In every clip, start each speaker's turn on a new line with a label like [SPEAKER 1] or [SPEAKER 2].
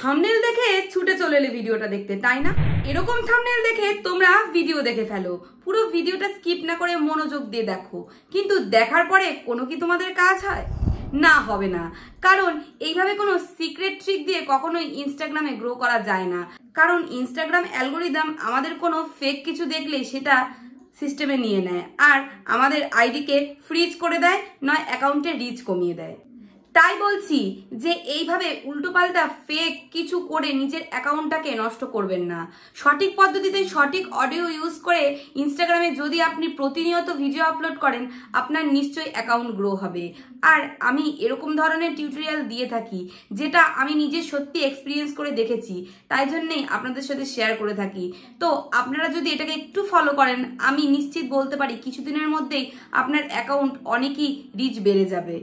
[SPEAKER 1] Thumbnail দেখে ছুটে চলে এলে ভিডিওটা দেখতে, তাই না? এরকম থাম্বনেল দেখে তোমরা ভিডিও দেখে ফেলো, পুরো ভিডিওটা স্কিপ না করে মনোযোগ দিয়ে দেখো, কিন্তু দেখার পরে কোনো কি তোমাদের কাজ হয়? না, হবে না। কারণ এইভাবে কোনো সিক্রেট ট্রিক দিয়ে কখনোই ইনস্টাগ্রামে গ্রো করা যায় না। কারণ ইনস্টাগ্রাম অ্যালগোরিদম আমাদের কোনো ফেক কিছু দেখলে সেটা সিস্টেমে নিয়ে নেয় আর আমাদের আইডিকে ফ্রিজ করে দেয়, নয় অ্যাকাউন্টের রিচ কমিয়ে দেয়। তাই বলছি যে এইভাবে উল্টোপাল্টা ফেক কিছু করে নিজের অ্যাকাউন্টটাকে নষ্ট করবেন না। সঠিক পদ্ধতিতে সঠিক অডিও ইউজ করে ইনস্টাগ্রামে যদি আপনি প্রতিনিয়ত ভিডিও আপলোড করেন, আপনার নিশ্চয়ই অ্যাকাউন্ট গ্রো হবে। আর আমি এরকম ধরনের টিউটোরিয়াল দিয়ে থাকি, যেটা আমি নিজে সত্যি এক্সপিরিয়েন্স করে দেখেছি, তাই জন্যেই আপনাদের সাথে শেয়ার করে থাকি। তো আপনারা যদি এটাকে একটু ফলো করেন, আমি নিশ্চিত বলতে পারি কিছুদিনের মধ্যেই আপনার অ্যাকাউন্ট অনেকই রিচ বেড়ে যাবে।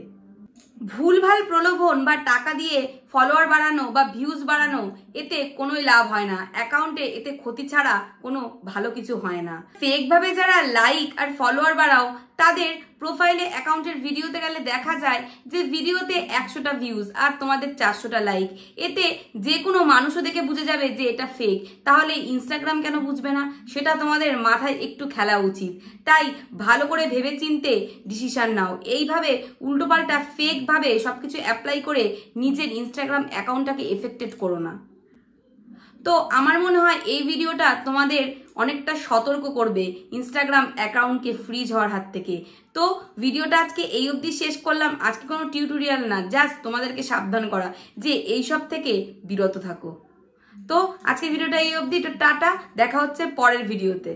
[SPEAKER 1] ভুলভাল প্রলোভন বা টাকা দিয়ে ফলোয়ার বাড়ানো বা ভিউজ বাড়ানো, এতে কোনোই লাভ হয় না। অ্যাকাউন্টে এতে ক্ষতি ছাড়া কোনো ভালো কিছু হয় না। ফেক ভাবে যারা লাইক আর ফলোয়ার বাড়াও, তাদের প্রোফাইলে অ্যাকাউন্টের ভিডিওতে গেলে দেখা যায় যে ভিডিওতে 100টা ভিউজ আর তোমাদের 400টা লাইক। এতে যে কোনো মানুষও দেখে বুঝে যাবে যে এটা ফেক। তাহলে ইনস্টাগ্রাম কেন বুঝবে না? সেটা তোমাদের মাথায় একটু খেলা উচিত। তাই ভালো করে ভেবে চিনতে ডিসিশন নাও। এইভাবে উল্টোপাল্টা ফেক ভাবে সবকিছু অ্যাপ্লাই করে নিজের ইনস্টাগ্রাম অ্যাকাউন্টটাকে এফেক্টেড করো না। তো আমার মনে হয় এই ভিডিওটা তোমাদের অনেকটা সতর্ক করবে ইনস্টাগ্রাম অ্যাকাউন্টকে ফ্রিজ হওয়ার হাত থেকে। তো ভিডিওটা আজকে এই অবধি শেষ করলাম। আজকে কোনো টিউটোরিয়াল না, জাস্ট তোমাদেরকে সাবধান করা যে এইসব থেকে বিরত থাকো। তো আজকে ভিডিওটা এই অবধি। টাটা, দেখা হচ্ছে পরের ভিডিওতে।